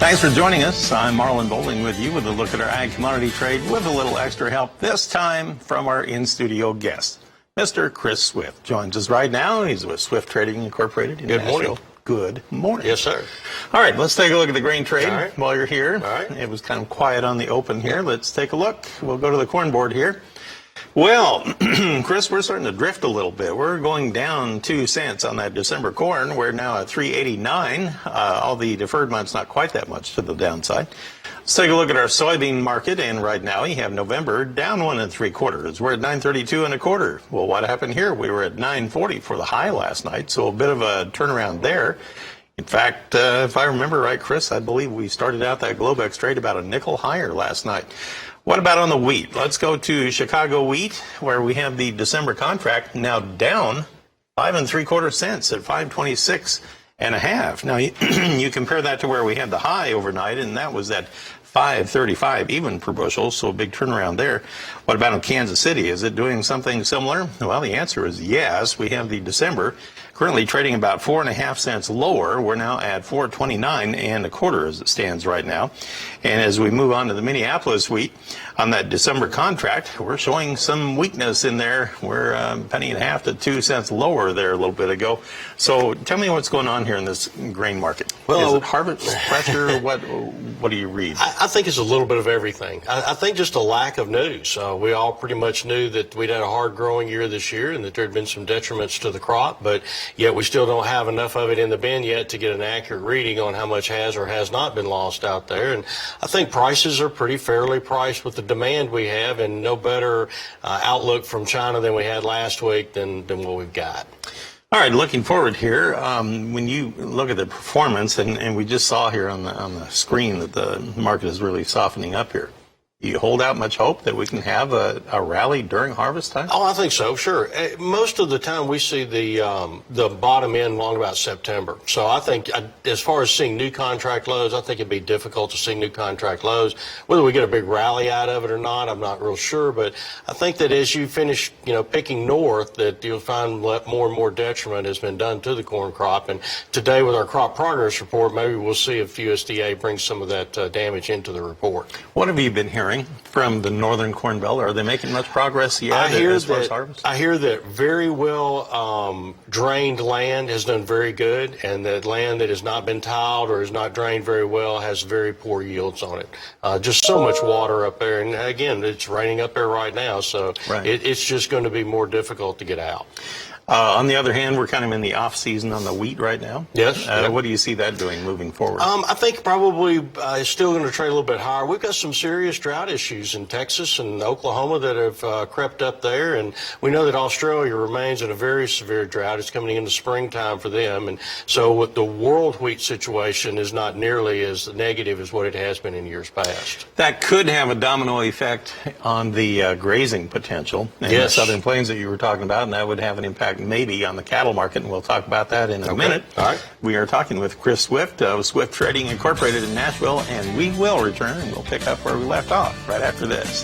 Thanks for joining us. I'm Marlin Bohling with you with a look at our ag commodity trade with a little extra help this time from our in-studio guest. Mr. Chris Swift joins us right now. He's with Swift Trading Incorporated in Good morning. Good morning. Yes, sir. All right, let's take a look at the grain trade while you're here. All right. It was kind of quiet on the open here. Let's take a look. We'll go to the corn board here. Well, Chris, we're starting to drift a little bit. We're going down 2 cents on that December corn. We're now at $3.89. All the deferred months, not quite that much to the downside. Let's take a look at our soybean market, and right now you have November down 1 3/4. We're at 9.32 1/4. Well, what happened here? We were at 9.40 for the high last night, so a bit of a turnaround there. In fact, if I remember right, Chris, I believe we started out that Globex trade about a nickel higher last night. What about on the wheat? Let's go to Chicago wheat, where we have the December contract now down 5 3/4 cents at 526.5. Now you compare that to where we had the high overnight, and that was at 5.35 even per bushel, so a big turnaround there. What about in Kansas City? Is it doing something similar? Well, the answer is yes. We have the December currently trading about 4.5 cents lower. We're now at 4.29 1/4 as it stands right now. And as we move on to the Minneapolis wheat, on that December contract, we're showing some weakness in there. We're 1.5 to 2 cents lower there a little bit ago. So tell me what's going on here in this grain market. Well, is it harvest pressure? What do you read? I think it's a little bit of everything. I think just a lack of news. We all pretty much knew that we'd had a hard growing year this year and that there had been some detriments to the crop, but yet we still don't have enough of it in the bin yet to get an accurate reading on how much has or has not been lost out there. And I think prices are pretty fairly priced with the demand we have, and no better outlook from China than we had last week than what we've got. All right, looking forward here, when you look at the performance, and we just saw here on the screen that the market is really softening up here. Do you hold out much hope that we can have a rally during harvest time? Oh, I think so, sure. Most of the time we see the bottom end along about September. So I think as far as seeing new contract lows, I think it'd be difficult to see new contract lows. Whether we get a big rally out of it or not, I'm not real sure. But I think that as you finish, picking north, that you'll find more and more detriment has been done to the corn crop. And today with our crop progress report, maybe we'll see if USDA brings some of that damage into the report. What have you been hearing from the northern corn belt? Are they making much progress yet as far as harvest? I hear that very well drained land has done very good, and that land that has not been tiled or is not drained very well has very poor yields on it. Just so much water up there, and again, it's raining up there right now, so it's just going to be more difficult to get out. On the other hand, we're kind of in the off season on the wheat right now. Yes. What do you see that doing moving forward? I think probably it's still going to trade a little bit higher. We've got some serious drought issues in Texas and Oklahoma that have crept up there, and we know that Australia remains in a very severe drought. It's coming into springtime for them, and so the world wheat situation is not nearly as negative as what it has been in years past. That could have a domino effect on the grazing potential in the Southern Plains that you were talking about, and that would have an impact maybe on the cattle market, and we'll talk about that in a minute. All right. We are talking with Chris Swift of Swift Trading Incorporated in Nashville, and we will return and we'll pick up where we left off right after this.